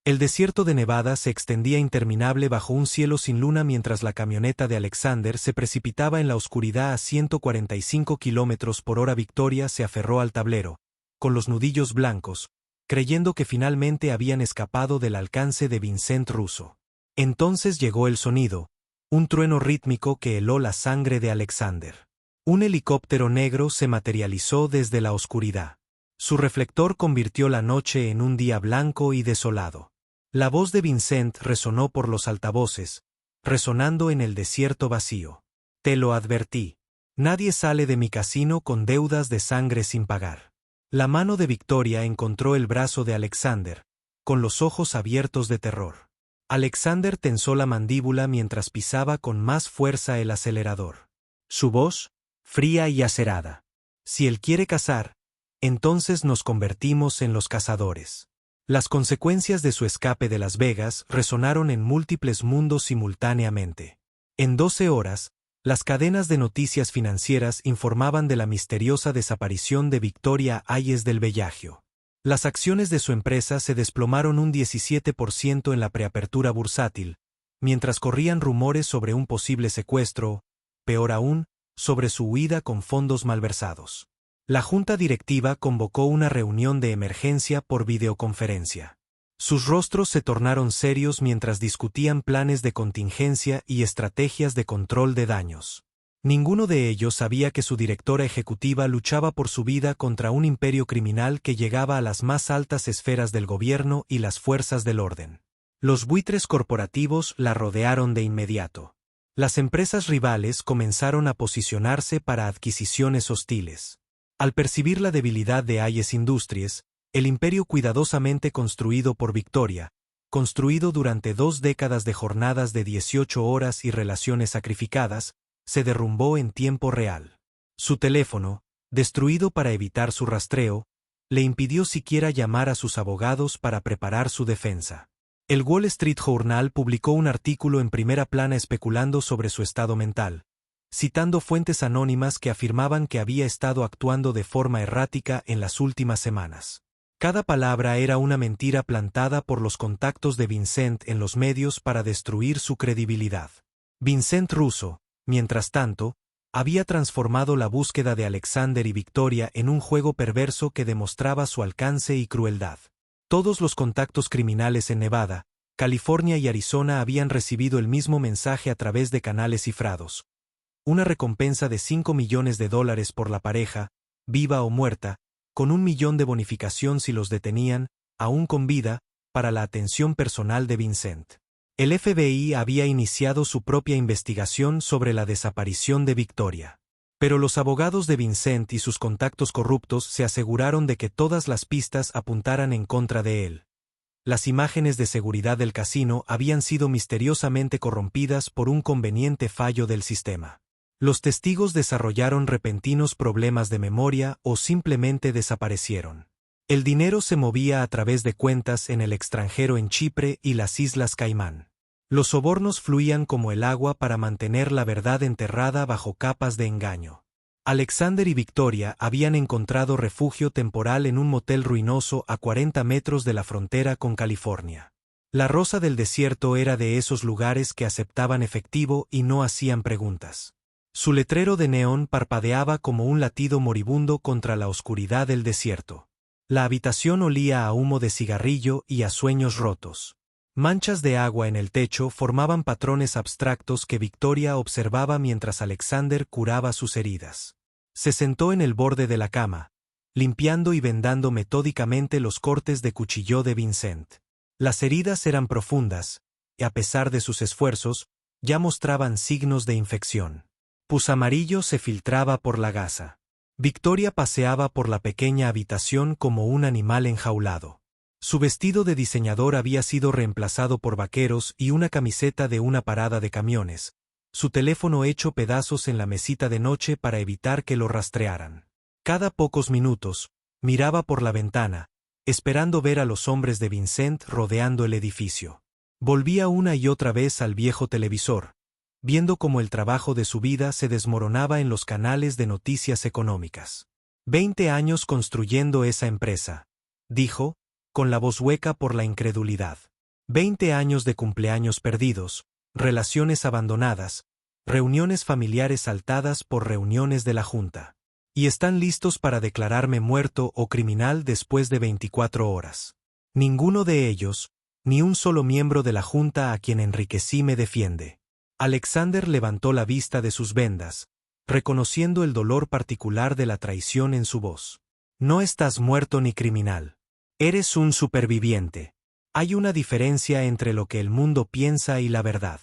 El desierto de Nevada se extendía interminable bajo un cielo sin luna mientras la camioneta de Alexander se precipitaba en la oscuridad a 145 kilómetros por hora. Victoria se aferró al tablero, con los nudillos blancos, creyendo que finalmente habían escapado del alcance de Vincent Russo. Entonces llegó el sonido, un trueno rítmico que heló la sangre de Alexander. Un helicóptero negro se materializó desde la oscuridad. Su reflector convirtió la noche en un día blanco y desolado. La voz de Vincent resonó por los altavoces, resonando en el desierto vacío. Te lo advertí. Nadie sale de mi casino con deudas de sangre sin pagar. La mano de Victoria encontró el brazo de Alexander, con los ojos abiertos de terror. Alexander tensó la mandíbula mientras pisaba con más fuerza el acelerador. Su voz, fría y acerada. Si él quiere cazar, entonces nos convertimos en los cazadores. Las consecuencias de su escape de Las Vegas resonaron en múltiples mundos simultáneamente. En 12 horas, las cadenas de noticias financieras informaban de la misteriosa desaparición de Victoria Hayes del Bellagio. Las acciones de su empresa se desplomaron un 17% en la preapertura bursátil, mientras corrían rumores sobre un posible secuestro, peor aún, sobre su huida con fondos malversados. La junta directiva convocó una reunión de emergencia por videoconferencia. Sus rostros se tornaron serios mientras discutían planes de contingencia y estrategias de control de daños. Ninguno de ellos sabía que su directora ejecutiva luchaba por su vida contra un imperio criminal que llegaba a las más altas esferas del gobierno y las fuerzas del orden. Los buitres corporativos la rodearon de inmediato. Las empresas rivales comenzaron a posicionarse para adquisiciones hostiles. Al percibir la debilidad de Hayes Industries, el imperio cuidadosamente construido por Victoria, construido durante 2 décadas de jornadas de 18 horas y relaciones sacrificadas, se derrumbó en tiempo real. Su teléfono, destruido para evitar su rastreo, le impidió siquiera llamar a sus abogados para preparar su defensa. El Wall Street Journal publicó un artículo en primera plana especulando sobre su estado mental, citando fuentes anónimas que afirmaban que había estado actuando de forma errática en las últimas semanas. Cada palabra era una mentira plantada por los contactos de Vincent en los medios para destruir su credibilidad. Vincent Russo, mientras tanto, había transformado la búsqueda de Alexander y Victoria en un juego perverso que demostraba su alcance y crueldad. Todos los contactos criminales en Nevada, California y Arizona habían recibido el mismo mensaje a través de canales cifrados. Una recompensa de $5 millones por la pareja, viva o muerta, con $1 millón de bonificación si los detenían, aún con vida, para la atención personal de Vincent. El FBI había iniciado su propia investigación sobre la desaparición de Victoria. Pero los abogados de Vincent y sus contactos corruptos se aseguraron de que todas las pistas apuntaran en contra de él. Las imágenes de seguridad del casino habían sido misteriosamente corrompidas por un conveniente fallo del sistema. Los testigos desarrollaron repentinos problemas de memoria o simplemente desaparecieron. El dinero se movía a través de cuentas en el extranjero en Chipre y las Islas Caimán. Los sobornos fluían como el agua para mantener la verdad enterrada bajo capas de engaño. Alexander y Victoria habían encontrado refugio temporal en un motel ruinoso a 40 metros de la frontera con California. La Rosa del Desierto era de esos lugares que aceptaban efectivo y no hacían preguntas. Su letrero de neón parpadeaba como un latido moribundo contra la oscuridad del desierto. La habitación olía a humo de cigarrillo y a sueños rotos. Manchas de agua en el techo formaban patrones abstractos que Victoria observaba mientras Alexander curaba sus heridas. Se sentó en el borde de la cama, limpiando y vendando metódicamente los cortes de cuchillo de Vincent. Las heridas eran profundas, y a pesar de sus esfuerzos, ya mostraban signos de infección. Pus amarillo se filtraba por la gasa. Victoria paseaba por la pequeña habitación como un animal enjaulado. Su vestido de diseñador había sido reemplazado por vaqueros y una camiseta de una parada de camiones, su teléfono hecho pedazos en la mesita de noche para evitar que lo rastrearan. Cada pocos minutos, miraba por la ventana, esperando ver a los hombres de Vincent rodeando el edificio. Volvía una y otra vez al viejo televisor, viendo cómo el trabajo de su vida se desmoronaba en los canales de noticias económicas. 20 años construyendo esa empresa, dijo, con la voz hueca por la incredulidad. 20 años de cumpleaños perdidos, relaciones abandonadas, reuniones familiares saltadas por reuniones de la Junta. Y están listos para declararme muerto o criminal después de 24 horas. Ninguno de ellos, ni un solo miembro de la Junta a quien enriquecí me defiende. Alexander levantó la vista de sus vendas, reconociendo el dolor particular de la traición en su voz. No estás muerto ni criminal. Eres un superviviente. Hay una diferencia entre lo que el mundo piensa y la verdad.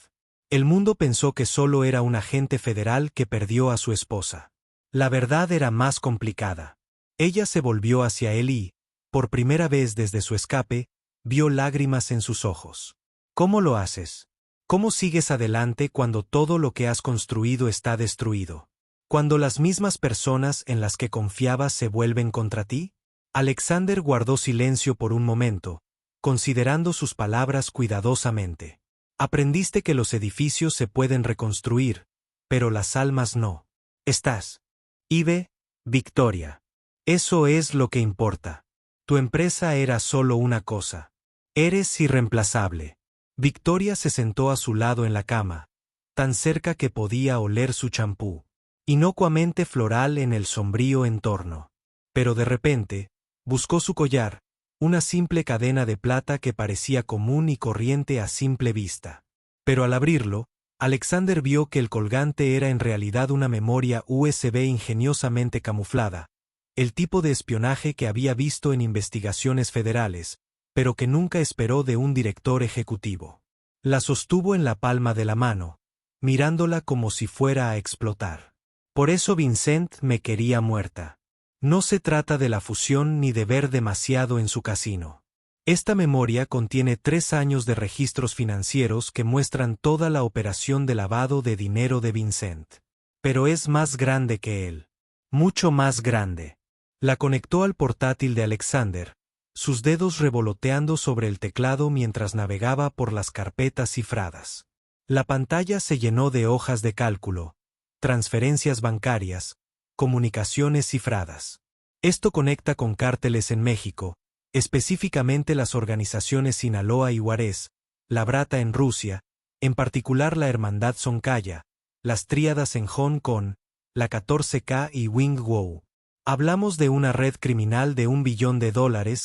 El mundo pensó que solo era un agente federal que perdió a su esposa. La verdad era más complicada. Ella se volvió hacia él y, por primera vez desde su escape, vio lágrimas en sus ojos. ¿Cómo lo haces? ¿Cómo sigues adelante cuando todo lo que has construido está destruido? ¿Cuando las mismas personas en las que confiabas se vuelven contra ti? Alexander guardó silencio por un momento, considerando sus palabras cuidadosamente. Aprendiste que los edificios se pueden reconstruir, pero las almas no. Estás. Ibe, Victoria. Eso es lo que importa. Tu empresa era solo una cosa. Eres irreemplazable. Victoria se sentó a su lado en la cama, tan cerca que podía oler su champú, inocuamente floral en el sombrío entorno. Pero de repente, buscó su collar, una simple cadena de plata que parecía común y corriente a simple vista. Pero al abrirlo, Alexander vio que el colgante era en realidad una memoria USB ingeniosamente camuflada, el tipo de espionaje que había visto en investigaciones federales, pero que nunca esperó de un director ejecutivo. La sostuvo en la palma de la mano, mirándola como si fuera a explotar. Por eso Vincent me quería muerta. No se trata de la fusión ni de ver demasiado en su casino. Esta memoria contiene 3 años de registros financieros que muestran toda la operación de lavado de dinero de Vincent. Pero es más grande que él. Mucho más grande. La conectó al portátil de Alexander, sus dedos revoloteando sobre el teclado mientras navegaba por las carpetas cifradas. La pantalla se llenó de hojas de cálculo, transferencias bancarias, comunicaciones cifradas. Esto conecta con cárteles en México, específicamente las organizaciones Sinaloa y Juárez, la Brata en Rusia, en particular la Hermandad Soncaya, las Tríadas en Hong Kong, la 14K y Wing Wow. Hablamos de una red criminal de $1 billón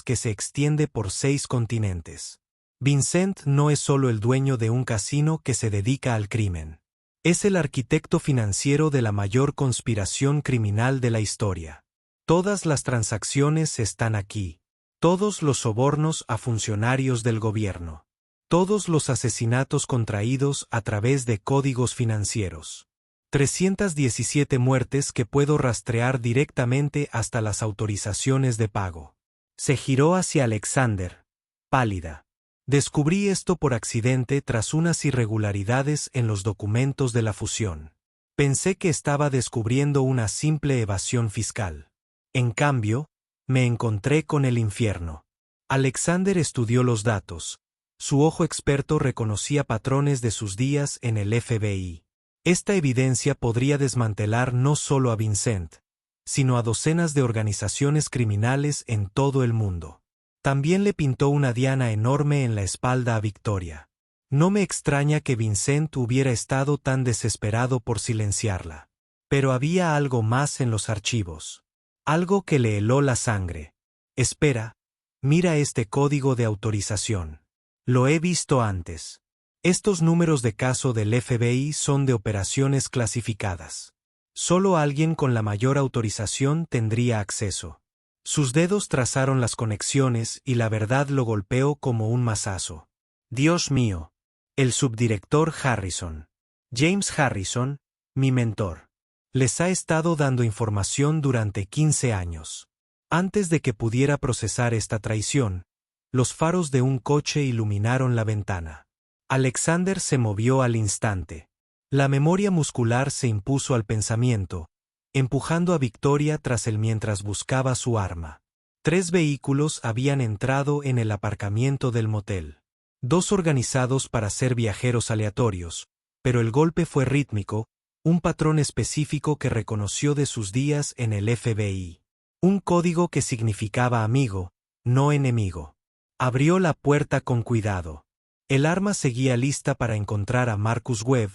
que se extiende por 6 continentes. Vincent no es solo el dueño de un casino que se dedica al crimen. Es el arquitecto financiero de la mayor conspiración criminal de la historia. Todas las transacciones están aquí. Todos los sobornos a funcionarios del gobierno. Todos los asesinatos contraídos a través de códigos financieros. 317 muertes que puedo rastrear directamente hasta las autorizaciones de pago. Se giró hacia Alexander, pálida. Descubrí esto por accidente tras unas irregularidades en los documentos de la fusión. Pensé que estaba descubriendo una simple evasión fiscal. En cambio, me encontré con el infierno. Alexander estudió los datos. Su ojo experto reconocía patrones de sus días en el FBI. Esta evidencia podría desmantelar no solo a Vincent, sino a docenas de organizaciones criminales en todo el mundo. También le pintó una diana enorme en la espalda a Victoria. No me extraña que Vincent hubiera estado tan desesperado por silenciarla. Pero había algo más en los archivos. Algo que le heló la sangre. Espera, mira este código de autorización. Lo he visto antes. Estos números de caso del FBI son de operaciones clasificadas. Solo alguien con la mayor autorización tendría acceso. Sus dedos trazaron las conexiones y la verdad lo golpeó como un mazazo. Dios mío. El subdirector Harrison. James Harrison, mi mentor. Les ha estado dando información durante 15 años. Antes de que pudiera procesar esta traición, los faros de un coche iluminaron la ventana. Alexander se movió al instante. La memoria muscular se impuso al pensamiento, empujando a Victoria tras él mientras buscaba su arma. 3 vehículos habían entrado en el aparcamiento del motel. 2 organizados para ser viajeros aleatorios, pero el golpe fue rítmico, un patrón específico que reconoció de sus días en el FBI. Un código que significaba amigo, no enemigo. Abrió la puerta con cuidado. El arma seguía lista para encontrar a Marcus Webb,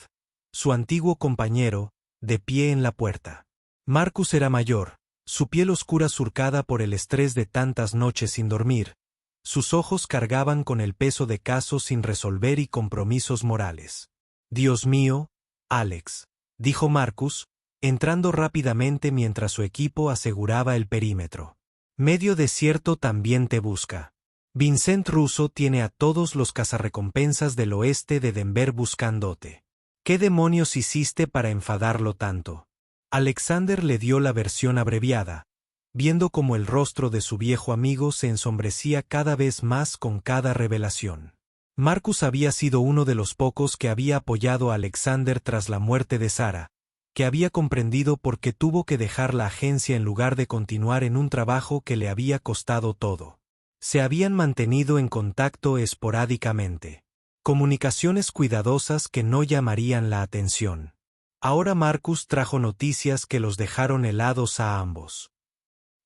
su antiguo compañero, de pie en la puerta. Marcus era mayor, su piel oscura surcada por el estrés de tantas noches sin dormir. Sus ojos cargaban con el peso de casos sin resolver y compromisos morales. «Dios mío, Alex», dijo Marcus, entrando rápidamente mientras su equipo aseguraba el perímetro. «Medio Desierto también te busca. Vincent Russo tiene a todos los cazarrecompensas del oeste de Denver buscándote. ¿Qué demonios hiciste para enfadarlo tanto?». Alexander le dio la versión abreviada, viendo cómo el rostro de su viejo amigo se ensombrecía cada vez más con cada revelación. Marcus había sido uno de los pocos que había apoyado a Alexander tras la muerte de Sarah, que había comprendido por qué tuvo que dejar la agencia en lugar de continuar en un trabajo que le había costado todo. Se habían mantenido en contacto esporádicamente. Comunicaciones cuidadosas que no llamarían la atención. Ahora Marcus trajo noticias que los dejaron helados a ambos.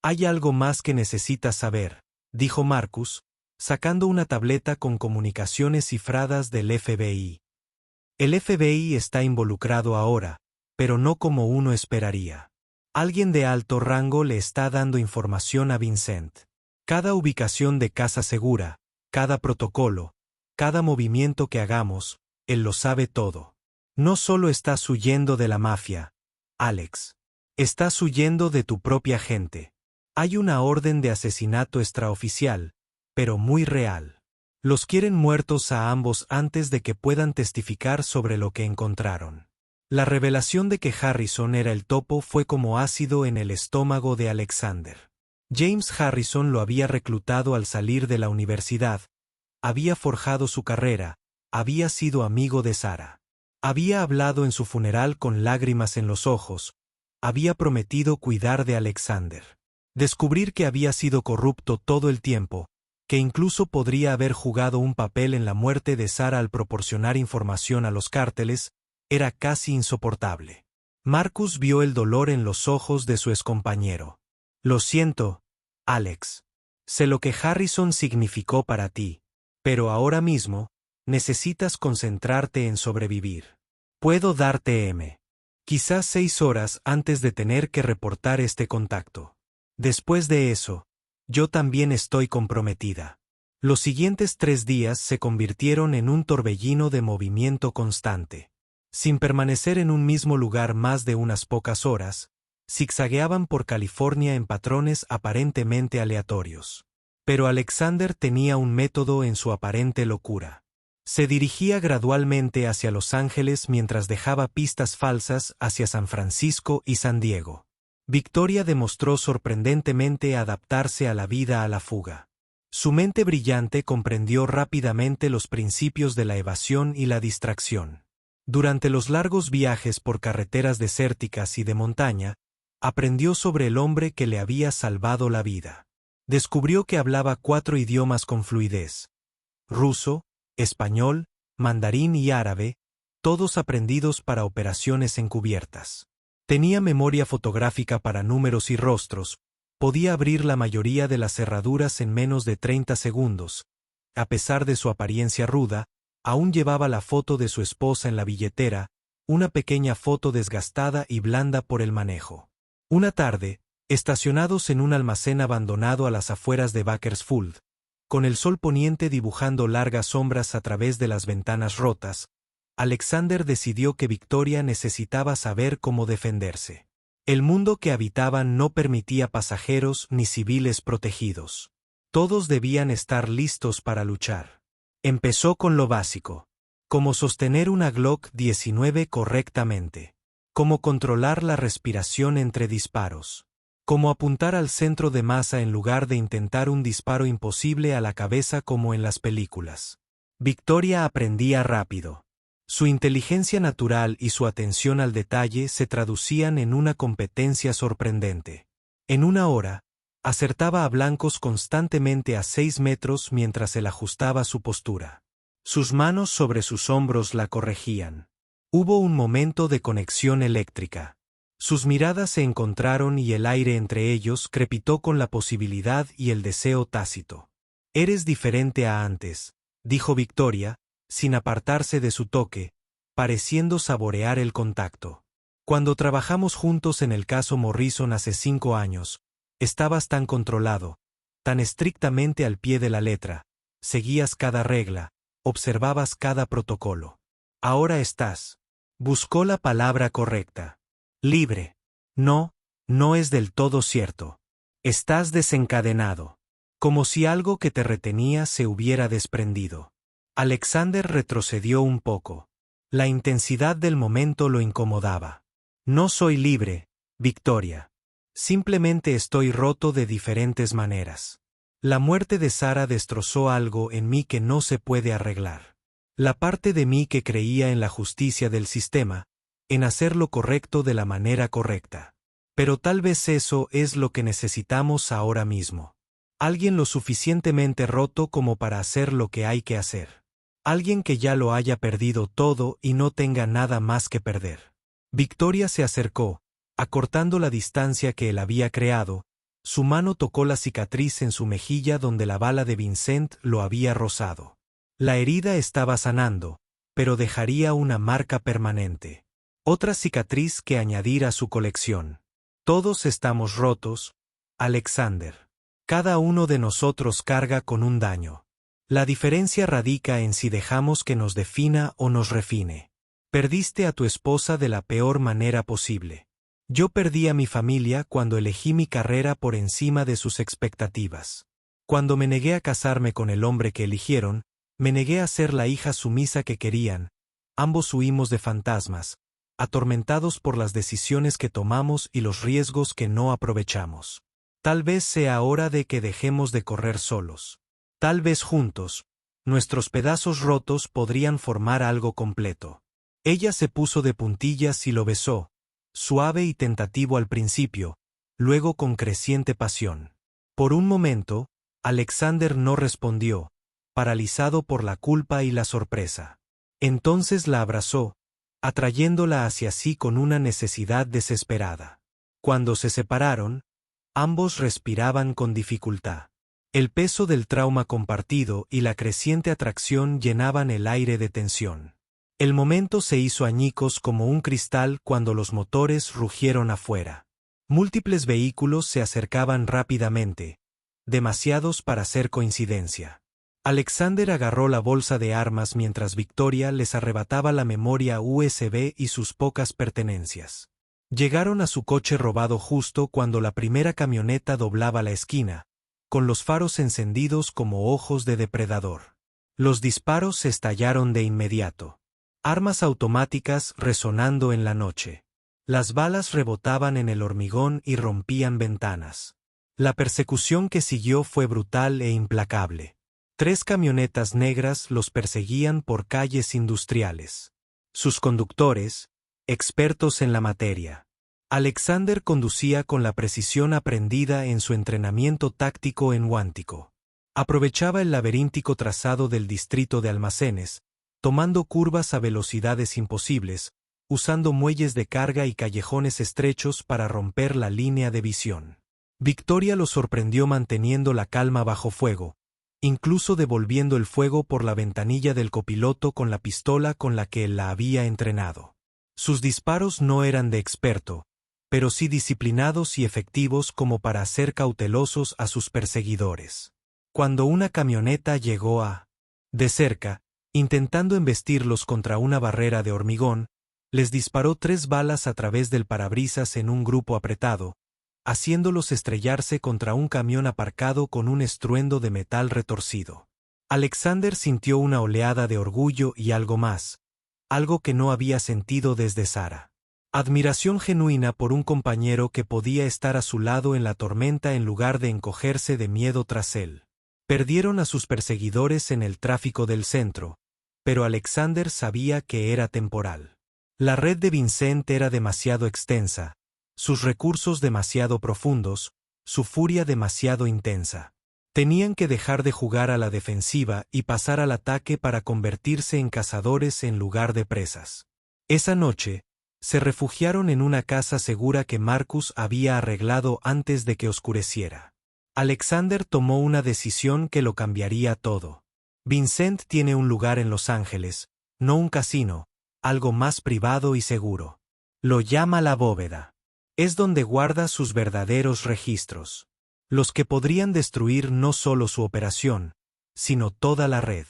«Hay algo más que necesitas saber», dijo Marcus, sacando una tableta con comunicaciones cifradas del FBI. «El FBI está involucrado ahora, pero no como uno esperaría. Alguien de alto rango le está dando información a Vincent. Cada ubicación de casa segura, cada protocolo, cada movimiento que hagamos, él lo sabe todo. No solo estás huyendo de la mafia, Alex. Estás huyendo de tu propia gente. Hay una orden de asesinato extraoficial, pero muy real. Los quieren muertos a ambos antes de que puedan testificar sobre lo que encontraron». La revelación de que Harrison era el topo fue como ácido en el estómago de Alexander. James Harrison lo había reclutado al salir de la universidad, había forjado su carrera, había sido amigo de Sarah. Había hablado en su funeral con lágrimas en los ojos, había prometido cuidar de Alexander. Descubrir que había sido corrupto todo el tiempo, que incluso podría haber jugado un papel en la muerte de Sarah al proporcionar información a los cárteles, era casi insoportable. Marcus vio el dolor en los ojos de su excompañero. «Lo siento, Alex. Sé lo que Harrison significó para ti, pero ahora mismo, necesitas concentrarte en sobrevivir. Puedo darte quizás 6 horas antes de tener que reportar este contacto. Después de eso, yo también estoy comprometida». Los siguientes 3 días se convirtieron en un torbellino de movimiento constante. Sin permanecer en un mismo lugar más de unas pocas horas, zigzagueaban por California en patrones aparentemente aleatorios. Pero Alexander tenía un método en su aparente locura. Se dirigía gradualmente hacia Los Ángeles mientras dejaba pistas falsas hacia San Francisco y San Diego. Victoria demostró sorprendentemente adaptarse a la vida a la fuga. Su mente brillante comprendió rápidamente los principios de la evasión y la distracción. Durante los largos viajes por carreteras desérticas y de montaña, aprendió sobre el hombre que le había salvado la vida. Descubrió que hablaba 4 idiomas con fluidez: ruso, español, mandarín y árabe, todos aprendidos para operaciones encubiertas. Tenía memoria fotográfica para números y rostros, podía abrir la mayoría de las cerraduras en menos de 30 segundos. A pesar de su apariencia ruda, aún llevaba la foto de su esposa en la billetera, una pequeña foto desgastada y blanda por el manejo. Una tarde, estacionados en un almacén abandonado a las afueras de Bakersfield, con el sol poniente dibujando largas sombras a través de las ventanas rotas, Alexander decidió que Victoria necesitaba saber cómo defenderse. El mundo que habitaban no permitía pasajeros ni civiles protegidos. Todos debían estar listos para luchar. Empezó con lo básico: cómo sostener una Glock 19 correctamente, cómo controlar la respiración entre disparos, cómo apuntar al centro de masa en lugar de intentar un disparo imposible a la cabeza como en las películas. Victoria aprendía rápido. Su inteligencia natural y su atención al detalle se traducían en una competencia sorprendente. En una hora, acertaba a blancos constantemente a 6 metros mientras él ajustaba su postura. Sus manos sobre sus hombros la corregían. Hubo un momento de conexión eléctrica. Sus miradas se encontraron y el aire entre ellos crepitó con la posibilidad y el deseo tácito. «Eres diferente a antes», dijo Victoria, sin apartarse de su toque, pareciendo saborear el contacto. Cuando trabajamos juntos en el caso Morrison hace 5 años, estabas tan controlado, tan estrictamente al pie de la letra, seguías cada regla, observabas cada protocolo. Ahora estás. Buscó la palabra correcta. Libre. No, no es del todo cierto. Estás desencadenado. Como si algo que te retenía se hubiera desprendido. Alexander retrocedió un poco. La intensidad del momento lo incomodaba. No soy libre, Victoria. Simplemente estoy roto de diferentes maneras. La muerte de Sara destrozó algo en mí que no se puede arreglar. La parte de mí que creía en la justicia del sistema, en hacer lo correcto de la manera correcta. Pero tal vez eso es lo que necesitamos ahora mismo. Alguien lo suficientemente roto como para hacer lo que hay que hacer. Alguien que ya lo haya perdido todo y no tenga nada más que perder. Victoria se acercó, acortando la distancia que él había creado. Su mano tocó la cicatriz en su mejilla donde la bala de Vincent lo había rozado. La herida estaba sanando, pero dejaría una marca permanente. Otra cicatriz que añadir a su colección. Todos estamos rotos, Alexander. Cada uno de nosotros carga con un daño. La diferencia radica en si dejamos que nos defina o nos refine. Perdiste a tu esposa de la peor manera posible. Yo perdí a mi familia cuando elegí mi carrera por encima de sus expectativas. Cuando me negué a casarme con el hombre que eligieron, me negué a ser la hija sumisa que querían. Ambos huimos de fantasmas, atormentados por las decisiones que tomamos y los riesgos que no aprovechamos. Tal vez sea hora de que dejemos de correr solos. Tal vez juntos, nuestros pedazos rotos podrían formar algo completo. Ella se puso de puntillas y lo besó, suave y tentativo al principio, luego con creciente pasión. Por un momento, Alexander no respondió, paralizado por la culpa y la sorpresa. Entonces la abrazó, atrayéndola hacia sí con una necesidad desesperada. Cuando se separaron, ambos respiraban con dificultad. El peso del trauma compartido y la creciente atracción llenaban el aire de tensión. El momento se hizo añicos como un cristal cuando los motores rugieron afuera. Múltiples vehículos se acercaban rápidamente, demasiados para ser coincidencia. Alexander agarró la bolsa de armas mientras Victoria les arrebataba la memoria USB y sus pocas pertenencias. Llegaron a su coche robado justo cuando la primera camioneta doblaba la esquina, con los faros encendidos como ojos de depredador. Los disparos estallaron de inmediato. Armas automáticas resonando en la noche. Las balas rebotaban en el hormigón y rompían ventanas. La persecución que siguió fue brutal e implacable. 3 camionetas negras los perseguían por calles industriales. Sus conductores, expertos en la materia. Alexander conducía con la precisión aprendida en su entrenamiento táctico en Huántico. Aprovechaba el laberíntico trazado del distrito de almacenes, tomando curvas a velocidades imposibles, usando muelles de carga y callejones estrechos para romper la línea de visión. Victoria lo sorprendió manteniendo la calma bajo fuego, incluso devolviendo el fuego por la ventanilla del copiloto con la pistola con la que él la había entrenado. Sus disparos no eran de experto, pero sí disciplinados y efectivos como para hacer cautelosos a sus perseguidores. Cuando una camioneta llegó de cerca, intentando embestirlos contra una barrera de hormigón, les disparó 3 balas a través del parabrisas en un grupo apretado, haciéndolos estrellarse contra un camión aparcado con un estruendo de metal retorcido. Alexander sintió una oleada de orgullo y algo más, algo que no había sentido desde Sara. Admiración genuina por un compañero que podía estar a su lado en la tormenta en lugar de encogerse de miedo tras él. Perdieron a sus perseguidores en el tráfico del centro, pero Alexander sabía que era temporal. La red de Vincent era demasiado extensa, sus recursos demasiado profundos, su furia demasiado intensa. Tenían que dejar de jugar a la defensiva y pasar al ataque para convertirse en cazadores en lugar de presas. Esa noche, se refugiaron en una casa segura que Marcus había arreglado antes de que oscureciera. Alexander tomó una decisión que lo cambiaría todo. Vincent tiene un lugar en Los Ángeles, no un casino, algo más privado y seguro. Lo llama la bóveda. Es donde guarda sus verdaderos registros. Los que podrían destruir no solo su operación, sino toda la red.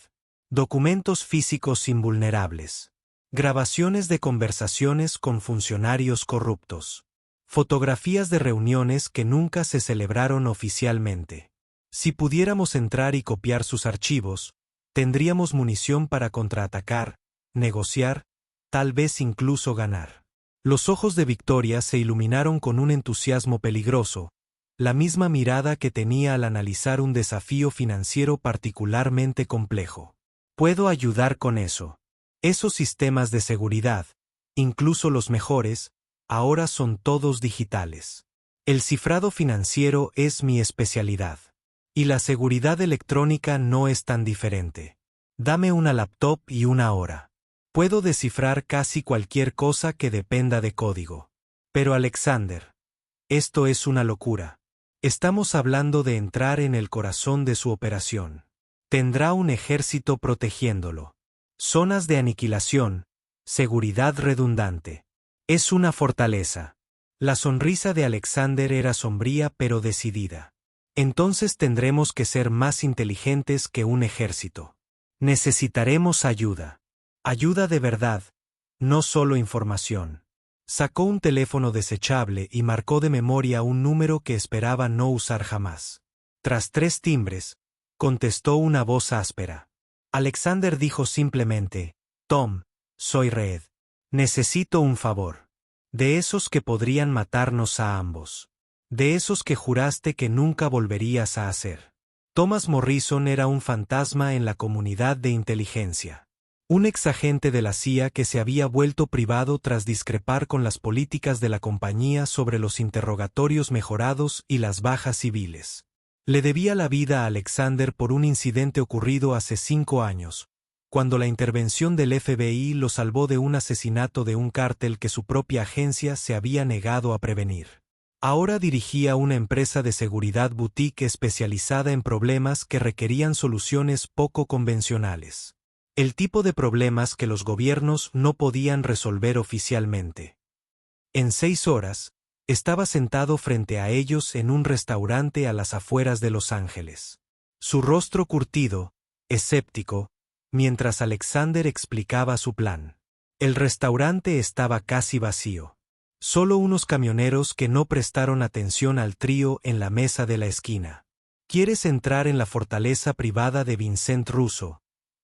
Documentos físicos invulnerables. Grabaciones de conversaciones con funcionarios corruptos. Fotografías de reuniones que nunca se celebraron oficialmente. Si pudiéramos entrar y copiar sus archivos, tendríamos munición para contraatacar, negociar, tal vez incluso ganar. Los ojos de Victoria se iluminaron con un entusiasmo peligroso, la misma mirada que tenía al analizar un desafío financiero particularmente complejo. Puedo ayudar con eso. Esos sistemas de seguridad, incluso los mejores, ahora son todos digitales. El cifrado financiero es mi especialidad. Y la seguridad electrónica no es tan diferente. Dame una laptop y una hora. Puedo descifrar casi cualquier cosa que dependa de código. Pero Alexander, esto es una locura. Estamos hablando de entrar en el corazón de su operación. Tendrá un ejército protegiéndolo. Zonas de aniquilación, seguridad redundante. Es una fortaleza. La sonrisa de Alexander era sombría pero decidida. Entonces tendremos que ser más inteligentes que un ejército. Necesitaremos ayuda. Ayuda de verdad, no solo información. Sacó un teléfono desechable y marcó de memoria un número que esperaba no usar jamás. Tras 3 timbres, contestó una voz áspera. Alexander dijo simplemente, Tom, soy Red. Necesito un favor. De esos que podrían matarnos a ambos. De esos que juraste que nunca volverías a hacer. Thomas Morrison era un fantasma en la comunidad de inteligencia. Un exagente de la CIA que se había vuelto privado tras discrepar con las políticas de la compañía sobre los interrogatorios mejorados y las bajas civiles. Le debía la vida a Alexander por un incidente ocurrido hace 5 años, cuando la intervención del FBI lo salvó de un asesinato de un cártel que su propia agencia se había negado a prevenir. Ahora dirigía una empresa de seguridad boutique especializada en problemas que requerían soluciones poco convencionales. El tipo de problemas que los gobiernos no podían resolver oficialmente. En 6 horas, estaba sentado frente a ellos en un restaurante a las afueras de Los Ángeles. Su rostro curtido, escéptico, mientras Alexander explicaba su plan. El restaurante estaba casi vacío. Solo unos camioneros que no prestaron atención al trío en la mesa de la esquina. ¿Quieres entrar en la fortaleza privada de Vincent Russo?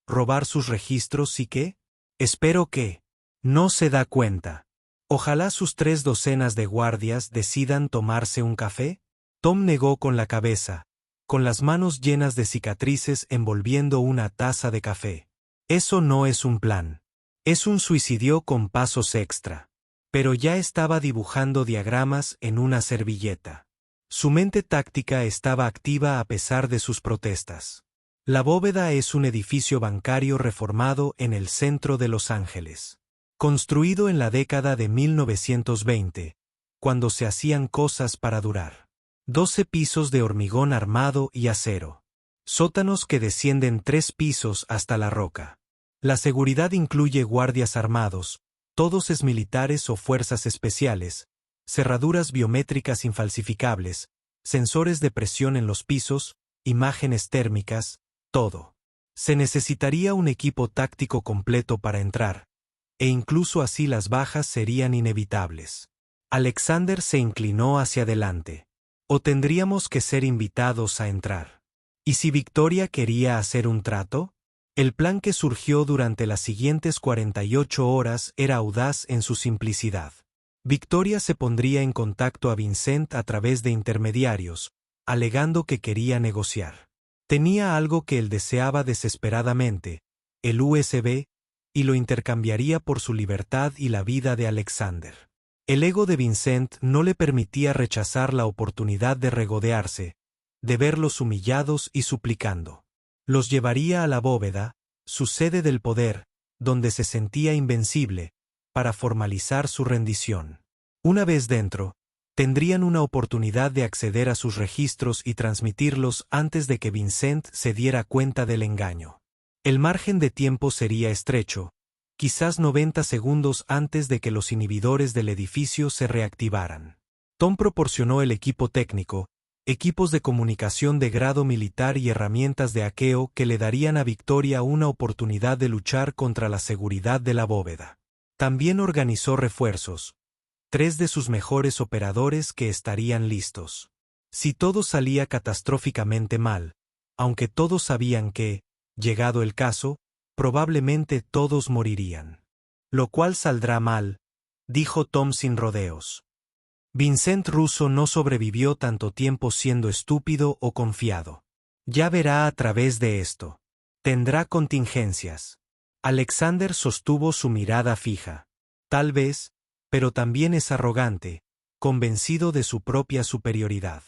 ¿Robar sus registros y qué? Espero que. No se da cuenta. Ojalá sus 3 docenas de guardias decidan tomarse un café. Tom negó con la cabeza, con las manos llenas de cicatrices envolviendo una taza de café. Eso no es un plan. Es un suicidio con pasos extra. Pero ya estaba dibujando diagramas en una servilleta. Su mente táctica estaba activa a pesar de sus protestas. La bóveda es un edificio bancario reformado en el centro de Los Ángeles. Construido en la década de 1920, cuando se hacían cosas para durar. 12 pisos de hormigón armado y acero. Sótanos que descienden 3 pisos hasta la roca. La seguridad incluye guardias armados, todos exmilitares o fuerzas especiales, cerraduras biométricas infalsificables, sensores de presión en los pisos, imágenes térmicas, todo. Se necesitaría un equipo táctico completo para entrar, e incluso así las bajas serían inevitables. Alexander se inclinó hacia adelante. ¿O tendríamos que ser invitados a entrar? ¿Y si Victoria quería hacer un trato? El plan que surgió durante las siguientes 48 horas era audaz en su simplicidad. Victoria se pondría en contacto a Vincent a través de intermediarios, alegando que quería negociar. Tenía algo que él deseaba desesperadamente, el USB, y lo intercambiaría por su libertad y la vida de Alexander. El ego de Vincent no le permitía rechazar la oportunidad de regodearse, de verlos humillados y suplicando. Los llevaría a la bóveda, su sede del poder, donde se sentía invencible, para formalizar su rendición. Una vez dentro, tendrían una oportunidad de acceder a sus registros y transmitirlos antes de que Vincent se diera cuenta del engaño. El margen de tiempo sería estrecho, quizás 90 segundos antes de que los inhibidores del edificio se reactivaran. Tom proporcionó el equipo técnico, equipos de comunicación de grado militar y herramientas de hackeo que le darían a Victoria una oportunidad de luchar contra la seguridad de la bóveda. También organizó refuerzos, 3 de sus mejores operadores que estarían listos. Si todo salía catastróficamente mal, aunque todos sabían que, llegado el caso, probablemente todos morirían. Lo cual saldrá mal, dijo Tom sin rodeos. Vincent Russo no sobrevivió tanto tiempo siendo estúpido o confiado. Ya verá a través de esto. Tendrá contingencias. Alexander sostuvo su mirada fija. Tal vez, pero también es arrogante, convencido de su propia superioridad.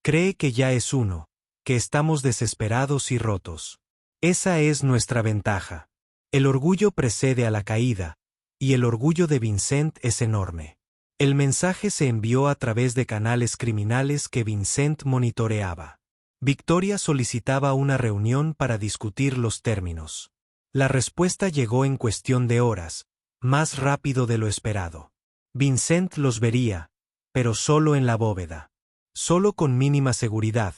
Cree que ya es uno, que estamos desesperados y rotos. Esa es nuestra ventaja. El orgullo precede a la caída, y el orgullo de Vincent es enorme. El mensaje se envió a través de canales criminales que Vincent monitoreaba. Victoria solicitaba una reunión para discutir los términos. La respuesta llegó en cuestión de horas, más rápido de lo esperado. Vincent los vería, pero solo en la bóveda. Solo con mínima seguridad,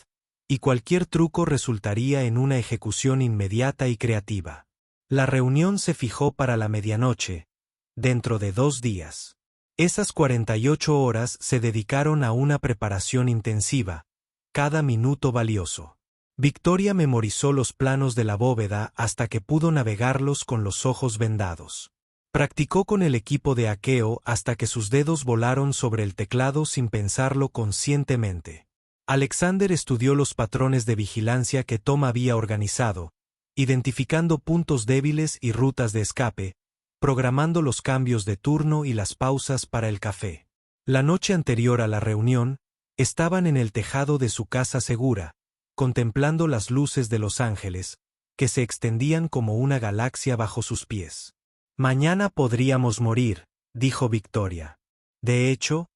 y cualquier truco resultaría en una ejecución inmediata y creativa. La reunión se fijó para la medianoche, dentro de 2 días. Esas 48 horas se dedicaron a una preparación intensiva, cada minuto valioso. Victoria memorizó los planos de la bóveda hasta que pudo navegarlos con los ojos vendados. Practicó con el equipo de hackeo hasta que sus dedos volaron sobre el teclado sin pensarlo conscientemente. Alexander estudió los patrones de vigilancia que Tom había organizado, identificando puntos débiles y rutas de escape, programando los cambios de turno y las pausas para el café. La noche anterior a la reunión, estaban en el tejado de su casa segura, contemplando las luces de Los Ángeles, que se extendían como una galaxia bajo sus pies. Mañana podríamos morir, dijo Victoria. De hecho,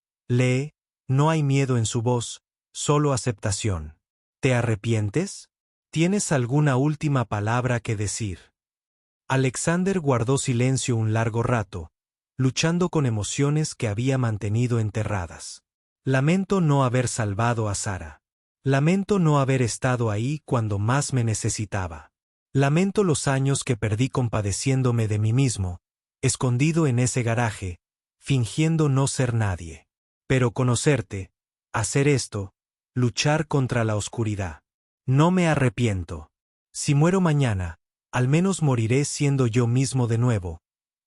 no hay miedo en su voz, solo aceptación. ¿Te arrepientes? ¿Tienes alguna última palabra que decir? Alexander guardó silencio un largo rato, luchando con emociones que había mantenido enterradas. Lamento no haber salvado a Sara. Lamento no haber estado ahí cuando más me necesitaba. Lamento los años que perdí compadeciéndome de mí mismo, escondido en ese garaje, fingiendo no ser nadie. Pero conocerte, hacer esto, luchar contra la oscuridad. No me arrepiento. Si muero mañana, al menos moriré siendo yo mismo de nuevo,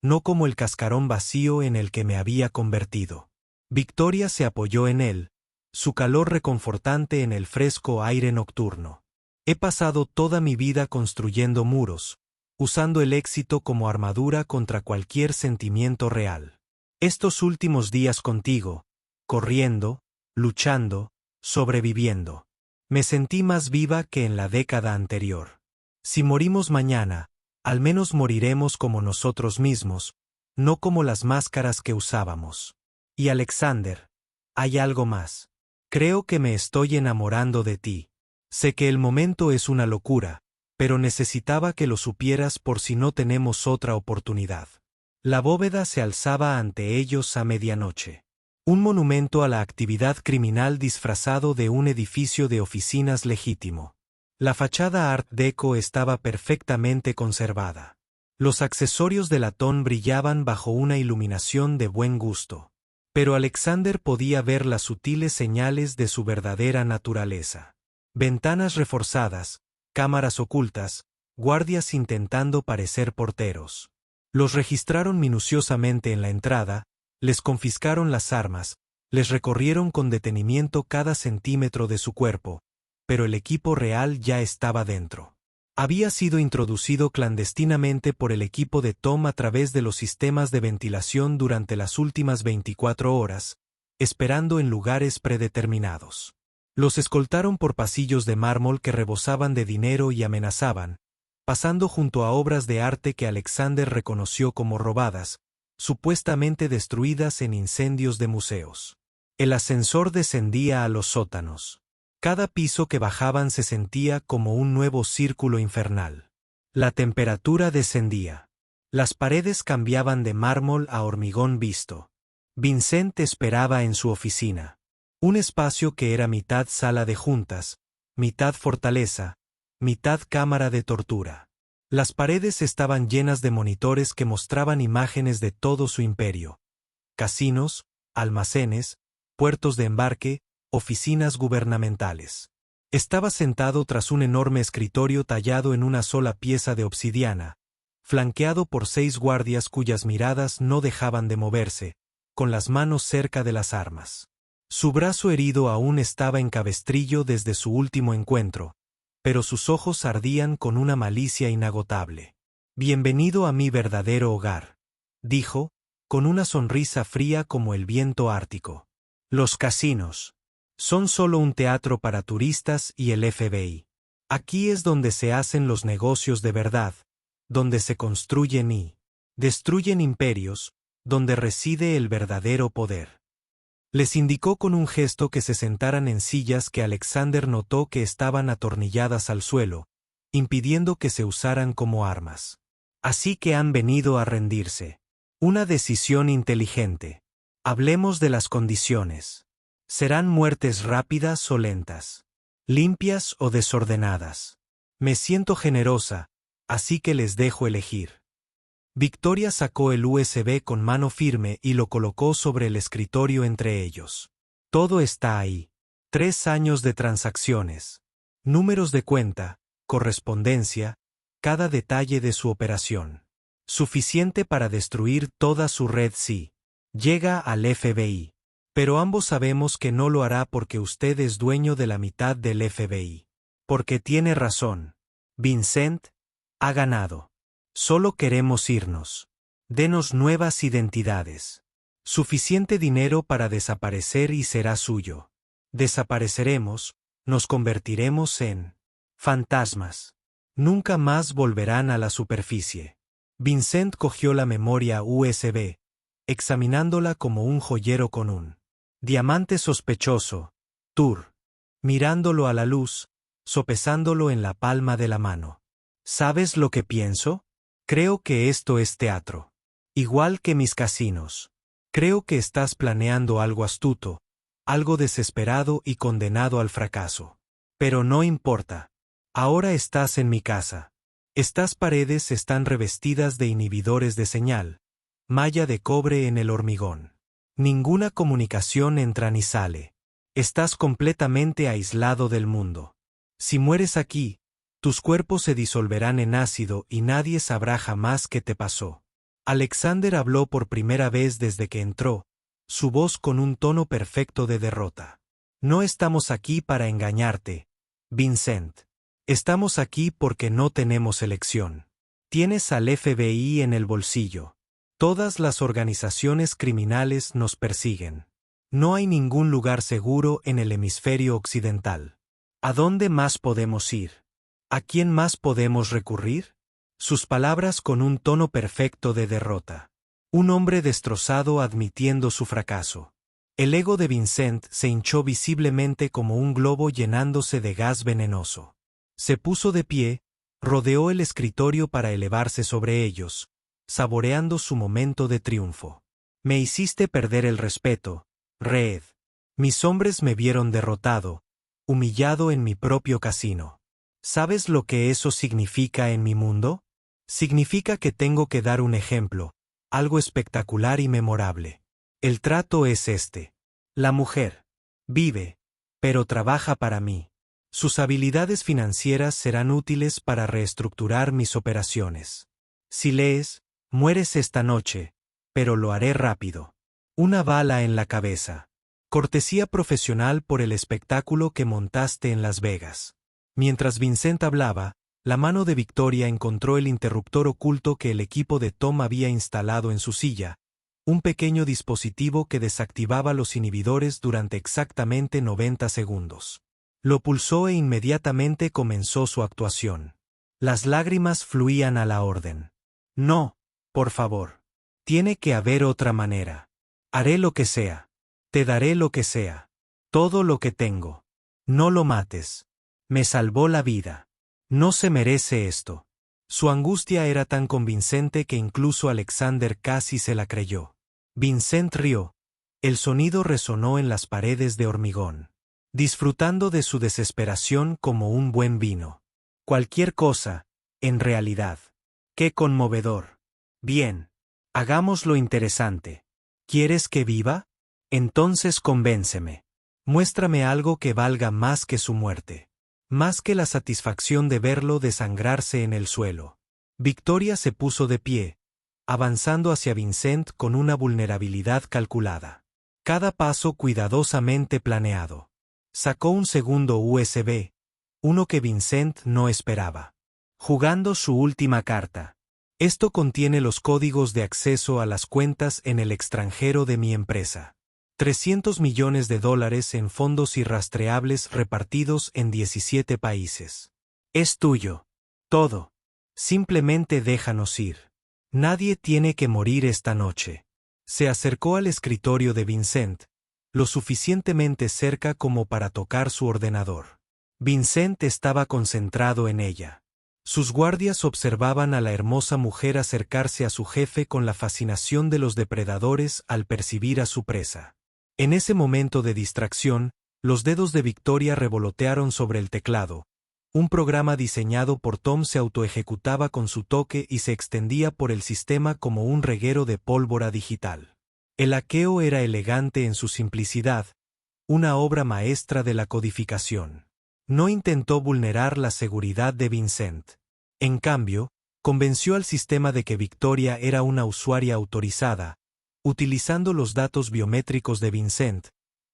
no como el cascarón vacío en el que me había convertido. Victoria se apoyó en él, su calor reconfortante en el fresco aire nocturno. He pasado toda mi vida construyendo muros, usando el éxito como armadura contra cualquier sentimiento real. Estos últimos días contigo, corriendo, luchando, sobreviviendo. Me sentí más viva que en la década anterior. Si morimos mañana, al menos moriremos como nosotros mismos, no como las máscaras que usábamos. Y Alexander, hay algo más. Creo que me estoy enamorando de ti. Sé que el momento es una locura, pero necesitaba que lo supieras por si no tenemos otra oportunidad. La bóveda se alzaba ante ellos a medianoche. Un monumento a la actividad criminal disfrazado de un edificio de oficinas legítimo. La fachada Art Deco estaba perfectamente conservada. Los accesorios de latón brillaban bajo una iluminación de buen gusto. Pero Alexander podía ver las sutiles señales de su verdadera naturaleza. Ventanas reforzadas, cámaras ocultas, guardias intentando parecer porteros. Los registraron minuciosamente en la entrada, les confiscaron las armas, les recorrieron con detenimiento cada centímetro de su cuerpo, pero el equipo real ya estaba dentro. Había sido introducido clandestinamente por el equipo de Tom a través de los sistemas de ventilación durante las últimas 24 horas, esperando en lugares predeterminados. Los escoltaron por pasillos de mármol que rebosaban de dinero y amenazaban, pasando junto a obras de arte que Alexander reconoció como robadas, supuestamente destruidas en incendios de museos. El ascensor descendía a los sótanos. Cada piso que bajaban se sentía como un nuevo círculo infernal. La temperatura descendía. Las paredes cambiaban de mármol a hormigón visto. Vincent esperaba en su oficina. Un espacio que era mitad sala de juntas, mitad fortaleza, mitad cámara de tortura. Las paredes estaban llenas de monitores que mostraban imágenes de todo su imperio. Casinos, almacenes, puertos de embarque, oficinas gubernamentales. Estaba sentado tras un enorme escritorio tallado en una sola pieza de obsidiana, flanqueado por 6 guardias cuyas miradas no dejaban de moverse, con las manos cerca de las armas. Su brazo herido aún estaba en cabestrillo desde su último encuentro, pero sus ojos ardían con una malicia inagotable. «Bienvenido a mi verdadero hogar», dijo, con una sonrisa fría como el viento ártico. «Los casinos son solo un teatro para turistas y el FBI. Aquí es donde se hacen los negocios de verdad, donde se construyen y destruyen imperios, donde reside el verdadero poder». Les indicó con un gesto que se sentaran en sillas que Alexander notó que estaban atornilladas al suelo, impidiendo que se usaran como armas. «Así que han venido a rendirse. Una decisión inteligente. Hablemos de las condiciones. ¿Serán muertes rápidas o lentas? ¿Limpias o desordenadas? Me siento generosa, así que les dejo elegir». Victoria sacó el USB con mano firme y lo colocó sobre el escritorio entre ellos. «Todo está ahí. 3 años de transacciones. Números de cuenta, correspondencia, cada detalle de su operación. Suficiente para destruir toda su red si llega al FBI. Pero ambos sabemos que no lo hará porque usted es dueño de la mitad del FBI. Porque tiene razón. Vincent ha ganado. Solo queremos irnos. Denos nuevas identidades. Suficiente dinero para desaparecer y será suyo. Desapareceremos, nos convertiremos en fantasmas. Nunca más volverán a la superficie». Vincent cogió la memoria USB, examinándola como un joyero con un diamante sospechoso, mirándolo a la luz, sopesándolo en la palma de la mano. «¿Sabes lo que pienso? Creo que esto es teatro. Igual que mis casinos. Creo que estás planeando algo astuto, algo desesperado y condenado al fracaso. Pero no importa. Ahora estás en mi casa. Estas paredes están revestidas de inhibidores de señal, malla de cobre en el hormigón. Ninguna comunicación entra ni sale. Estás completamente aislado del mundo. Si mueres aquí, tus cuerpos se disolverán en ácido y nadie sabrá jamás qué te pasó». Alexander habló por primera vez desde que entró, su voz con un tono perfecto de derrota. «No estamos aquí para engañarte, Vincent. Estamos aquí porque no tenemos elección. Tienes al FBI en el bolsillo. Todas las organizaciones criminales nos persiguen. No hay ningún lugar seguro en el hemisferio occidental. ¿A dónde más podemos ir? ¿A quién más podemos recurrir?». Sus palabras con un tono perfecto de derrota. Un hombre destrozado admitiendo su fracaso. El ego de Vincent se hinchó visiblemente como un globo llenándose de gas venenoso. Se puso de pie, rodeó el escritorio para elevarse sobre ellos, saboreando su momento de triunfo. «Me hiciste perder el respeto, Reed. Mis hombres me vieron derrotado, humillado en mi propio casino. ¿Sabes lo que eso significa en mi mundo? Significa que tengo que dar un ejemplo, algo espectacular y memorable. El trato es este. La mujer vive, pero trabaja para mí. Sus habilidades financieras serán útiles para reestructurar mis operaciones. Si lees, mueres esta noche, pero lo haré rápido. Una bala en la cabeza. Cortesía profesional por el espectáculo que montaste en Las Vegas». Mientras Vincent hablaba, la mano de Victoria encontró el interruptor oculto que el equipo de Tom había instalado en su silla, un pequeño dispositivo que desactivaba los inhibidores durante exactamente 90 segundos. Lo pulsó e inmediatamente comenzó su actuación. Las lágrimas fluían a la orden. «No, por favor. Tiene que haber otra manera. Haré lo que sea. Te daré lo que sea. Todo lo que tengo. No lo mates. Me salvó la vida. No se merece esto». Su angustia era tan convincente que incluso Alexander casi se la creyó. Vincent rió. El sonido resonó en las paredes de hormigón, disfrutando de su desesperación como un buen vino. Cualquier cosa, en realidad. ¡Qué conmovedor! Bien. Hagámoslo interesante. ¿Quieres que viva? Entonces convénceme. Muéstrame algo que valga más que su muerte. Más que la satisfacción de verlo desangrarse en el suelo. Victoria se puso de pie, avanzando hacia Vincent con una vulnerabilidad calculada. Cada paso cuidadosamente planeado. Sacó un segundo USB, uno que Vincent no esperaba. Jugando su última carta. Esto contiene los códigos de acceso a las cuentas en el extranjero de mi empresa. $300 millones en fondos irrastreables repartidos en 17 países. Es tuyo. Todo. Simplemente déjanos ir. Nadie tiene que morir esta noche. Se acercó al escritorio de Vincent, lo suficientemente cerca como para tocar su ordenador. Vincent estaba concentrado en ella. Sus guardias observaban a la hermosa mujer acercarse a su jefe con la fascinación de los depredadores al percibir a su presa. En ese momento de distracción, los dedos de Victoria revolotearon sobre el teclado. Un programa diseñado por Tom se autoejecutaba con su toque y se extendía por el sistema como un reguero de pólvora digital. El hackeo era elegante en su simplicidad, una obra maestra de la codificación. No intentó vulnerar la seguridad de Vincent. En cambio, convenció al sistema de que Victoria era una usuaria autorizada, utilizando los datos biométricos de Vincent,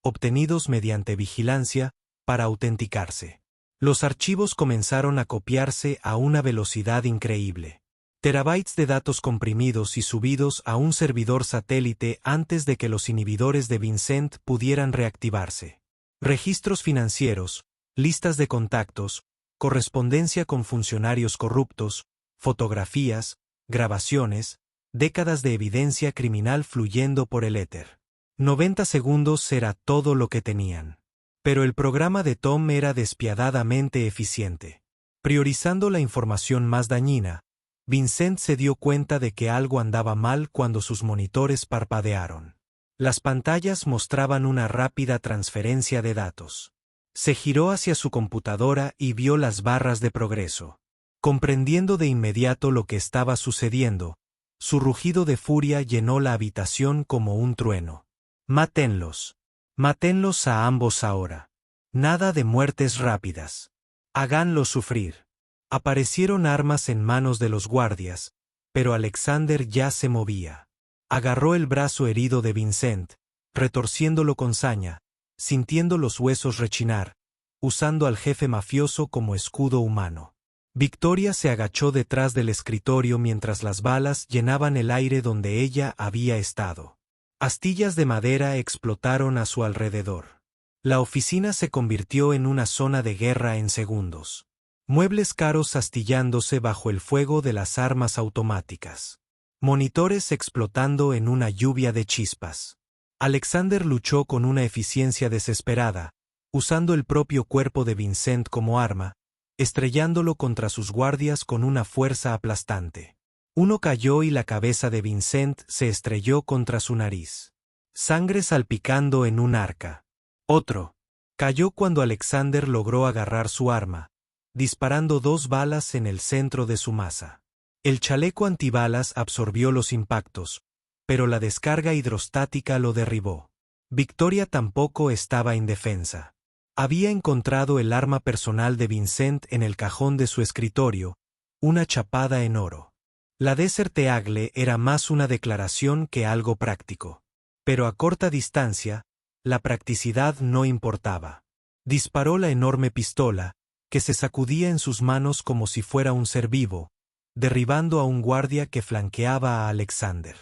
obtenidos mediante vigilancia, para autenticarse. Los archivos comenzaron a copiarse a una velocidad increíble. Terabytes de datos comprimidos y subidos a un servidor satélite antes de que los inhibidores de Vincent pudieran reactivarse. Registros financieros, listas de contactos, correspondencia con funcionarios corruptos, fotografías, grabaciones, décadas de evidencia criminal fluyendo por el éter. 90 segundos era todo lo que tenían. Pero el programa de Tom era despiadadamente eficiente. Priorizando la información más dañina, Vincent se dio cuenta de que algo andaba mal cuando sus monitores parpadearon. Las pantallas mostraban una rápida transferencia de datos. Se giró hacia su computadora y vio las barras de progreso. Comprendiendo de inmediato lo que estaba sucediendo, su rugido de furia llenó la habitación como un trueno. Mátenlos. Mátenlos a ambos ahora. Nada de muertes rápidas. Háganlos sufrir. Aparecieron armas en manos de los guardias, pero Alexander ya se movía. Agarró el brazo herido de Vincent, retorciéndolo con saña, sintiendo los huesos rechinar, usando al jefe mafioso como escudo humano. Victoria se agachó detrás del escritorio mientras las balas llenaban el aire donde ella había estado. Astillas de madera explotaron a su alrededor. La oficina se convirtió en una zona de guerra en segundos. Muebles caros astillándose bajo el fuego de las armas automáticas. Monitores explotando en una lluvia de chispas. Alexander luchó con una eficiencia desesperada, usando el propio cuerpo de Vincent como arma, estrellándolo contra sus guardias con una fuerza aplastante. Uno cayó y la cabeza de Vincent se estrelló contra su nariz. Sangre salpicando en un arca. Otro cayó cuando Alexander logró agarrar su arma, disparando 2 balas en el centro de su masa. El chaleco antibalas absorbió los impactos, pero la descarga hidrostática lo derribó. Victoria tampoco estaba indefensa. Había encontrado el arma personal de Vincent en el cajón de su escritorio, una chapada en oro. La Desert Eagle era más una declaración que algo práctico. Pero a corta distancia, la practicidad no importaba. Disparó la enorme pistola, que se sacudía en sus manos como si fuera un ser vivo, derribando a un guardia que flanqueaba a Alexander.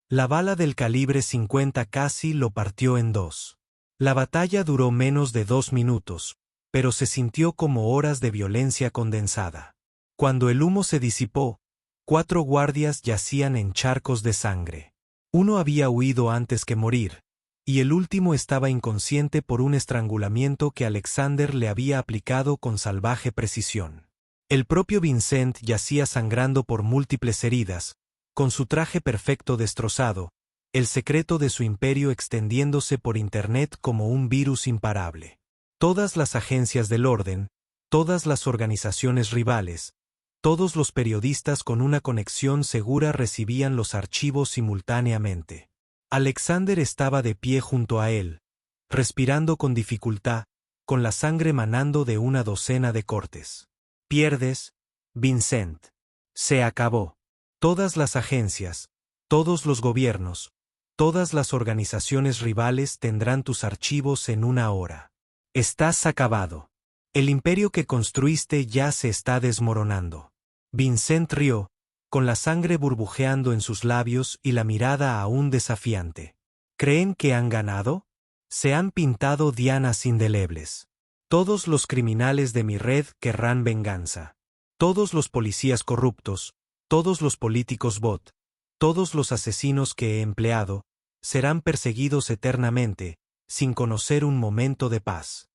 La bala del calibre 50 casi lo partió en 2. La batalla duró menos de 2 minutos, pero se sintió como horas de violencia condensada. Cuando el humo se disipó, 4 guardias yacían en charcos de sangre. Uno había huido antes que morir, y el último estaba inconsciente por un estrangulamiento que Alexander le había aplicado con salvaje precisión. El propio Vincent yacía sangrando por múltiples heridas, con su traje perfecto destrozado, el secreto de su imperio extendiéndose por Internet como un virus imparable. Todas las agencias del orden, todas las organizaciones rivales, todos los periodistas con una conexión segura recibían los archivos simultáneamente. Alexander estaba de pie junto a él, respirando con dificultad, con la sangre manando de una docena de cortes. Pierdes, Vincent. Se acabó. Todas las agencias, todos los gobiernos, todas las organizaciones rivales tendrán tus archivos en una hora. Estás acabado. El imperio que construiste ya se está desmoronando. Vincent rió, con la sangre burbujeando en sus labios y la mirada aún desafiante. ¿Creen que han ganado? Se han pintado dianas indelebles. Todos los criminales de mi red querrán venganza. Todos los policías corruptos, todos los políticos bot, todos los asesinos que he empleado, serán perseguidos eternamente, sin conocer un momento de paz.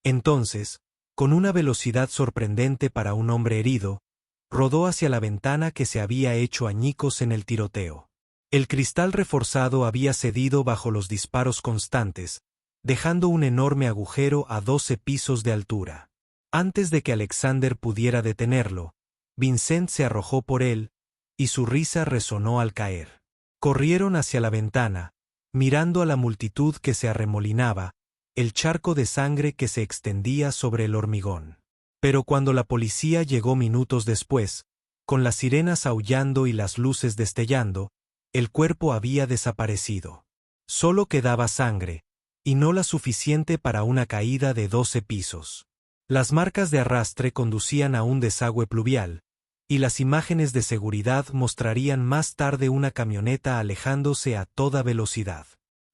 Entonces, con una velocidad sorprendente para un hombre herido, rodó hacia la ventana que se había hecho añicos en el tiroteo. El cristal reforzado había cedido bajo los disparos constantes, dejando un enorme agujero a 12 pisos de altura. Antes de que Alexander pudiera detenerlo, Vincent se arrojó por él, y su risa resonó al caer. Corrieron hacia la ventana, mirando a la multitud que se arremolinaba, el charco de sangre que se extendía sobre el hormigón. Pero cuando la policía llegó minutos después, con las sirenas aullando y las luces destellando, el cuerpo había desaparecido. Solo quedaba sangre, y no la suficiente para una caída de 12 pisos. Las marcas de arrastre conducían a un desagüe pluvial, y las imágenes de seguridad mostrarían más tarde una camioneta alejándose a toda velocidad.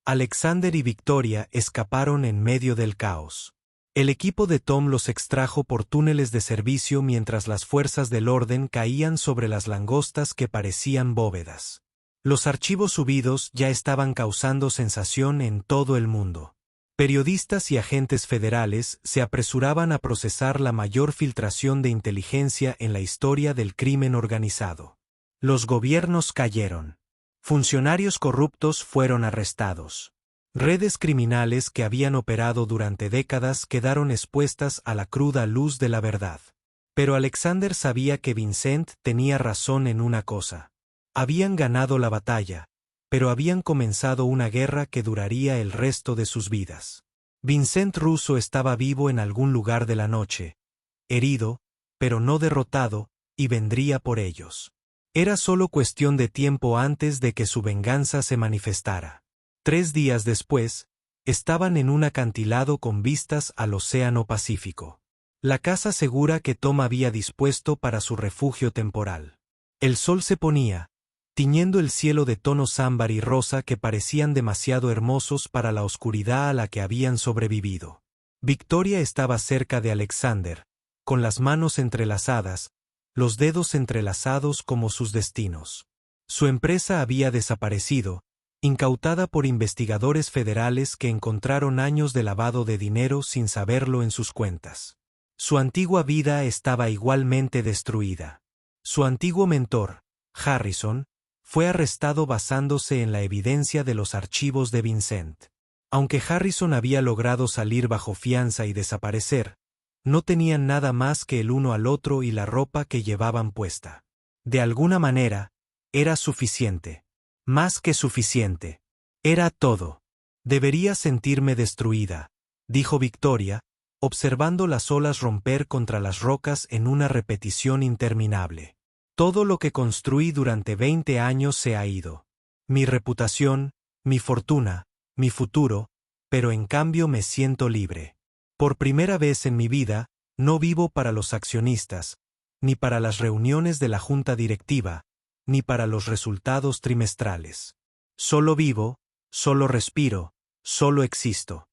Alexander y Victoria escaparon en medio del caos. El equipo de Tom los extrajo por túneles de servicio mientras las fuerzas del orden caían sobre las langostas que parecían bóvedas. Los archivos subidos ya estaban causando sensación en todo el mundo. Periodistas y agentes federales se apresuraban a procesar la mayor filtración de inteligencia en la historia del crimen organizado. Los gobiernos cayeron. Funcionarios corruptos fueron arrestados. Redes criminales que habían operado durante décadas quedaron expuestas a la cruda luz de la verdad. Pero Alexander sabía que Vincent tenía razón en una cosa. Habían ganado la batalla, pero habían comenzado una guerra que duraría el resto de sus vidas. Vincent Russo estaba vivo en algún lugar de la noche, herido, pero no derrotado, y vendría por ellos. Era solo cuestión de tiempo antes de que su venganza se manifestara. 3 días después, estaban en un acantilado con vistas al Océano Pacífico. La casa segura que Tom había dispuesto para su refugio temporal. El sol se ponía, tiñendo el cielo de tonos ámbar y rosa que parecían demasiado hermosos para la oscuridad a la que habían sobrevivido. Victoria estaba cerca de Alexander, con las manos entrelazadas, los dedos entrelazados como sus destinos. Su empresa había desaparecido, incautada por investigadores federales que encontraron años de lavado de dinero sin saberlo en sus cuentas. Su antigua vida estaba igualmente destruida. Su antiguo mentor, Harrison, fue arrestado basándose en la evidencia de los archivos de Vincent. Aunque Harrison había logrado salir bajo fianza y desaparecer, no tenían nada más que el uno al otro y la ropa que llevaban puesta. De alguna manera, era suficiente. Más que suficiente. Era todo. Debería sentirme destruida, dijo Victoria, observando las olas romper contra las rocas en una repetición interminable. Todo lo que construí durante 20 años se ha ido. Mi reputación, mi fortuna, mi futuro, pero en cambio me siento libre. Por primera vez en mi vida, no vivo para los accionistas, ni para las reuniones de la junta directiva, ni para los resultados trimestrales. Solo vivo, solo respiro, solo existo.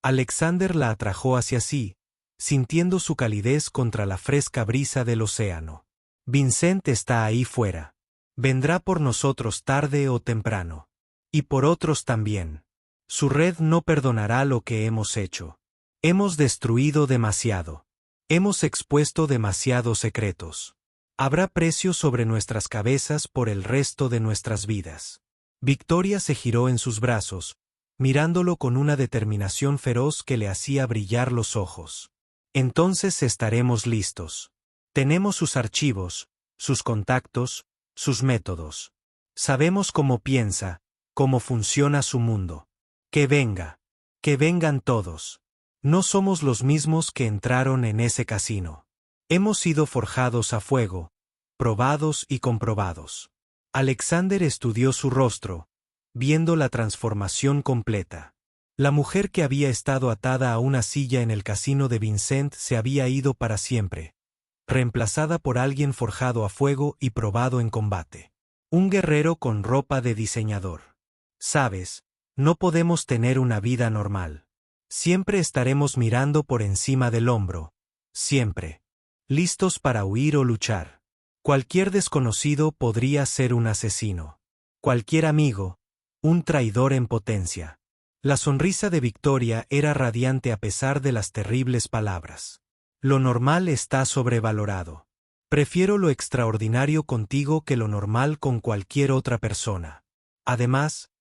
Alexander la atrajo hacia sí, sintiendo su calidez contra la fresca brisa del océano. Vincent está ahí fuera. Vendrá por nosotros tarde o temprano. Y por otros también. Su red no perdonará lo que hemos hecho. Hemos destruido demasiado. Hemos expuesto demasiados secretos. Habrá precio sobre nuestras cabezas por el resto de nuestras vidas. Victoria se giró en sus brazos, mirándolo con una determinación feroz que le hacía brillar los ojos. Entonces estaremos listos. Tenemos sus archivos, sus contactos, sus métodos. Sabemos cómo piensa, cómo funciona su mundo. Que vengan todos. No somos los mismos que entraron en ese casino. Hemos sido forjados a fuego, probados y comprobados. Alexander estudió su rostro, viendo la transformación completa. La mujer que había estado atada a una silla en el casino de Vincent se había ido para siempre, reemplazada por alguien forjado a fuego y probado en combate. Un guerrero con ropa de diseñador. Sabes, no podemos tener una vida normal. Siempre estaremos mirando por encima del hombro. Siempre. Listos para huir o luchar. Cualquier desconocido podría ser un asesino. Cualquier amigo, un traidor en potencia. La sonrisa de Victoria era radiante a pesar de las terribles palabras. Lo normal está sobrevalorado. Prefiero lo extraordinario contigo que lo normal con cualquier otra persona. Además,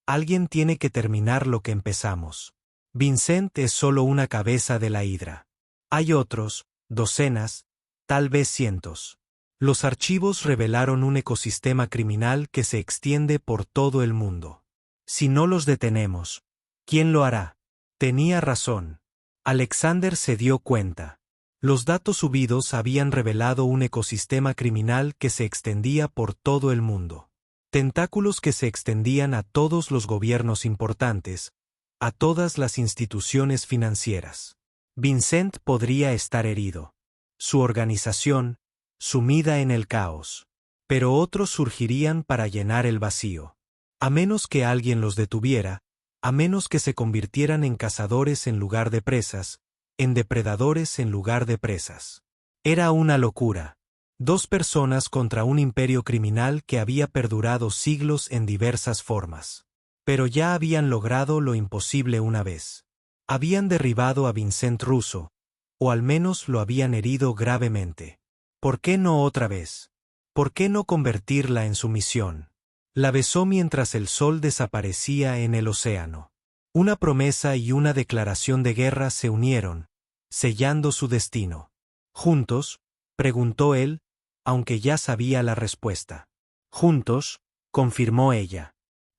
alguien tiene que terminar lo que empezamos. Vincent es solo una cabeza de la hidra. Hay otros, docenas, tal vez cientos. Los archivos revelaron un ecosistema criminal que se extiende por todo el mundo. Si no los detenemos, ¿quién lo hará? Tenía razón. Alexander se dio cuenta. Los datos subidos habían revelado un ecosistema criminal que se extendía por todo el mundo. Tentáculos que se extendían a todos los gobiernos importantes, a todas las instituciones financieras. Vincent podría estar herido. Su organización, sumida en el caos. Pero otros surgirían para llenar el vacío. A menos que alguien los detuviera, a menos que se convirtieran en cazadores en lugar de presas, en depredadores en lugar de presas. Era una locura. Dos personas contra un imperio criminal que había perdurado siglos en diversas formas. Pero ya habían logrado lo imposible una vez. Habían derribado a Vincent Russo, o al menos lo habían herido gravemente. ¿Por qué no otra vez? ¿Por qué no convertirla en su misión? La besó mientras el sol desaparecía en el océano. Una promesa y una declaración de guerra se unieron, sellando su destino. ¿Juntos?, preguntó él, aunque ya sabía la respuesta. Juntos, confirmó ella.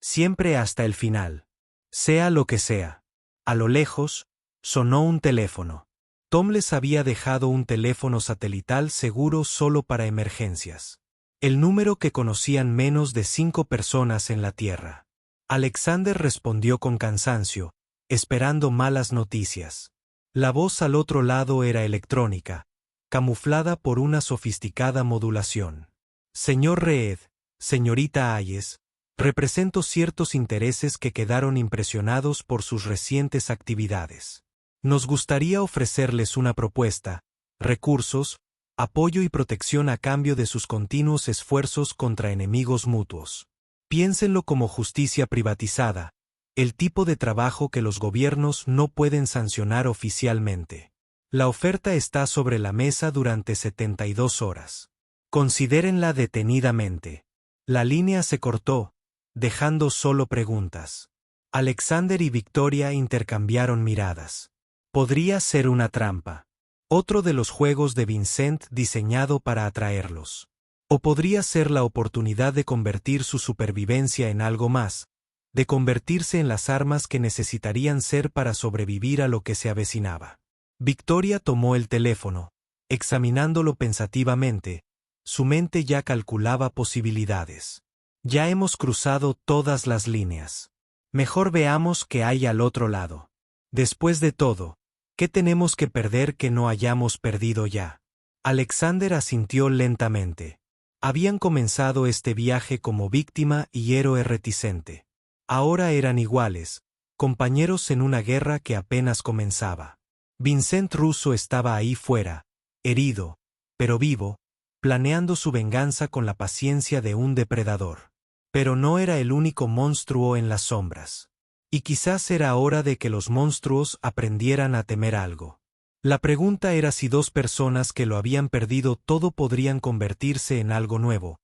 Siempre hasta el final. Sea lo que sea. A lo lejos, sonó un teléfono. Tom les había dejado un teléfono satelital seguro solo para emergencias. El número que conocían menos de 5 personas en la Tierra. Alexander respondió con cansancio, esperando malas noticias. La voz al otro lado era electrónica, camuflada por una sofisticada modulación. Señor Reed, señorita Hayes, represento ciertos intereses que quedaron impresionados por sus recientes actividades. Nos gustaría ofrecerles una propuesta, recursos, apoyo y protección a cambio de sus continuos esfuerzos contra enemigos mutuos. Piénsenlo como justicia privatizada, el tipo de trabajo que los gobiernos no pueden sancionar oficialmente. La oferta está sobre la mesa durante 72 horas. Considérenla detenidamente. La línea se cortó, dejando solo preguntas. Alexander y Victoria intercambiaron miradas. Podría ser una trampa. Otro de los juegos de Vincent diseñado para atraerlos. O podría ser la oportunidad de convertir su supervivencia en algo más, de convertirse en las armas que necesitarían ser para sobrevivir a lo que se avecinaba. Victoria tomó el teléfono, examinándolo pensativamente, su mente ya calculaba posibilidades. Ya hemos cruzado todas las líneas. Mejor veamos qué hay al otro lado. Después de todo, ¿qué tenemos que perder que no hayamos perdido ya? Alexander asintió lentamente. Habían comenzado este viaje como víctima y héroe reticente. Ahora eran iguales, compañeros en una guerra que apenas comenzaba. Vincent Russo estaba ahí fuera, herido, pero vivo, planeando su venganza con la paciencia de un depredador. Pero no era el único monstruo en las sombras. Y quizás era hora de que los monstruos aprendieran a temer algo. La pregunta era si dos personas que lo habían perdido todo podrían convertirse en algo nuevo,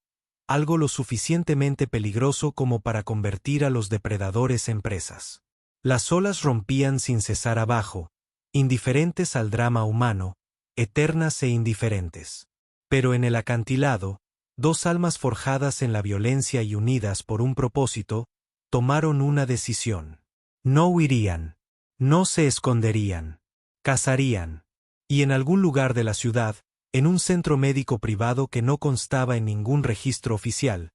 algo lo suficientemente peligroso como para convertir a los depredadores en presas. Las olas rompían sin cesar abajo, indiferentes al drama humano, eternas e indiferentes. Pero en el acantilado, dos almas forjadas en la violencia y unidas por un propósito, tomaron una decisión. No huirían, no se esconderían, cazarían. Y en algún lugar de la ciudad, en un centro médico privado que no constaba en ningún registro oficial,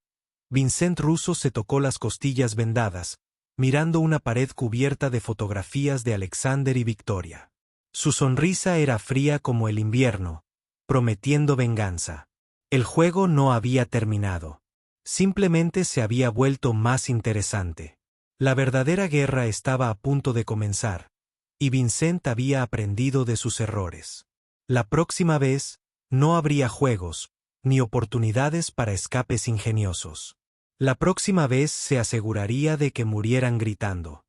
Vincent Russo se tocó las costillas vendadas, mirando una pared cubierta de fotografías de Alexander y Victoria. Su sonrisa era fría como el invierno, prometiendo venganza. El juego no había terminado. Simplemente se había vuelto más interesante. La verdadera guerra estaba a punto de comenzar, y Vincent había aprendido de sus errores. La próxima vez, no habría juegos, ni oportunidades para escapes ingeniosos. La próxima vez se aseguraría de que murieran gritando.